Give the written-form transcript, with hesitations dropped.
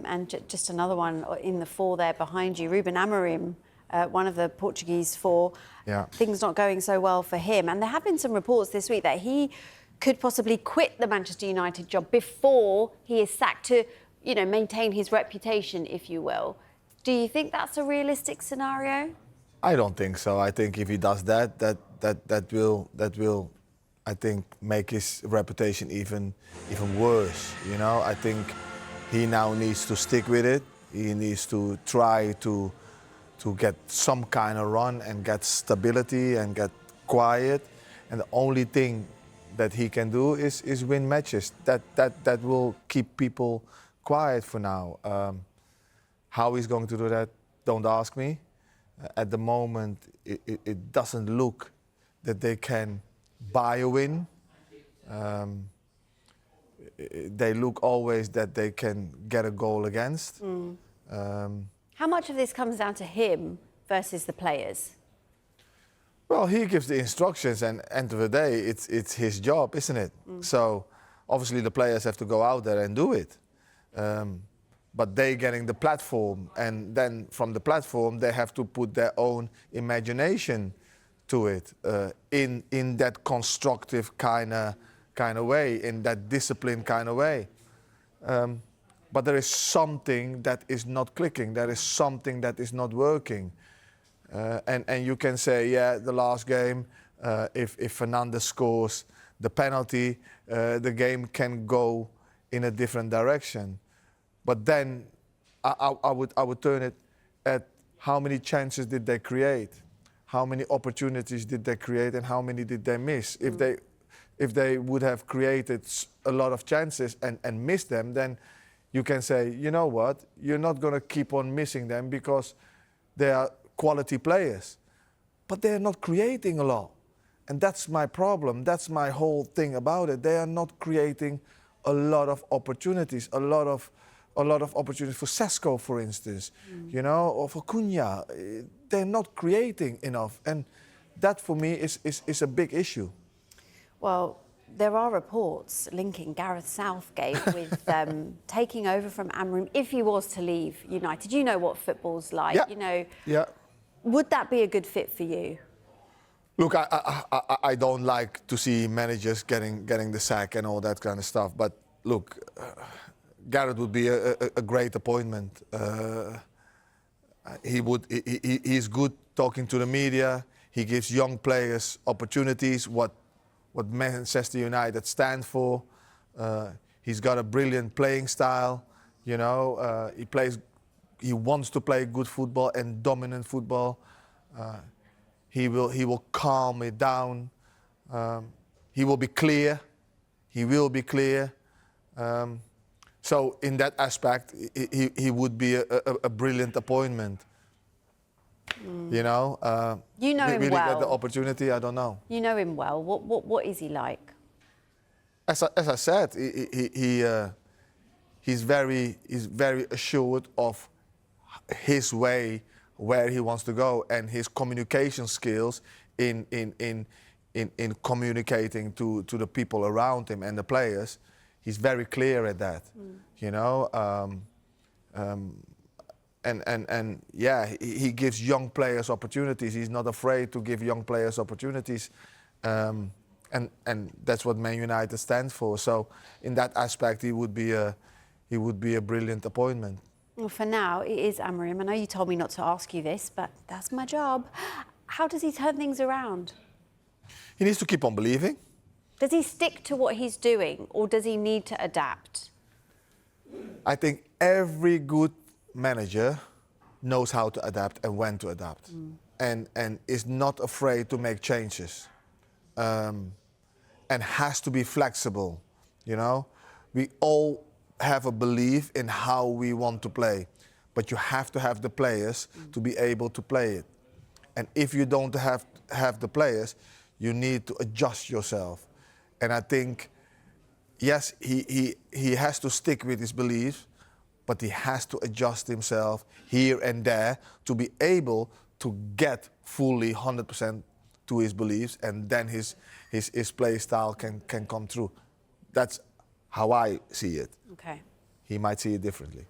And just another one in the four there behind you, Ruben Amorim, one of the Portuguese four. Yeah. Things not going so well for him. And there have been some reports this week that he could possibly quit the Manchester United job before he is sacked to, you know, maintain his reputation, if you will. Do you think that's a realistic scenario? I don't think so. I think if he does that, that will, I think, make his reputation even worse. You know, I think he now needs to stick with it. He needs to try to get some kind of run and get stability and get quiet. And the only thing that he can do is win matches. That will keep people quiet for now. How he's going to do that, don't ask me. At the moment, it doesn't look that they can buy a win. They look always that they can get a goal against. How much of this comes down to him versus the players? Well, he gives the instructions, and end of the day, it's his job, isn't it? So obviously the players have to go out there and do it. But they getting the platform, and then from the platform they have to put their own imagination to it in that constructive kind of way, in that disciplined kind of way. But there is something that is not clicking. There is something that is not working. And you can say, yeah, the last game, if Fernandes scores the penalty, the game can go in a different direction. But then I would turn it at how many chances did they create, how many opportunities did they create, and how many did they miss. If they would have created a lot of chances and missed them, then you can say, you know what, you're not going to keep on missing them because they are quality players. But they're not creating a lot. And that's my problem. That's my whole thing about it. They are not creating a lot of opportunities, a lot of opportunities for Sesko, for instance, you know, or for Cunha. They're not creating enough. And that, for me, is a big issue. Well, there are reports linking Gareth Southgate with taking over from Amorim if he was to leave United. You know what football's like, Yeah. you know. Yeah. Would that be a good fit for you? Look, I don't like to see managers getting the sack and all that kind of stuff. But look, Gareth would be a great appointment. He's good talking to the media. He gives young players opportunities. What Manchester United stand for. He's got a brilliant playing style. You know, he wants to play good football and dominant football. He will calm it down. He will be clear. He will be clear. So in that aspect, he would be a brilliant appointment. You know, you know him really well. get the opportunity. I don't know. You know him well. What is he like? As I said, he's very assured of his way, where he wants to go, and his communication skills in communicating to the people around him and the players. He's very clear at that. You know. And yeah, he gives young players opportunities. He's not afraid to give young players opportunities, and that's what Man United stands for. So in that aspect, he would be a brilliant appointment. Well, for now, it is Amorim. I know you told me not to ask you this, but that's my job. How does he turn things around? He needs to keep on believing. Does he stick to what he's doing, or does he need to adapt? I think every good manager knows how to adapt and when to adapt, and is not afraid to make changes, and has to be flexible. You know, we all have a belief in how we want to play, but you have to have the players to be able to play it. And if you don't have the players, you need to adjust yourself. And I think, yes, he has to stick with his beliefs, but he has to adjust himself here and there to be able to get fully 100% to his beliefs, and then his play style can come through. That's how I see it. Okay. He might see it differently.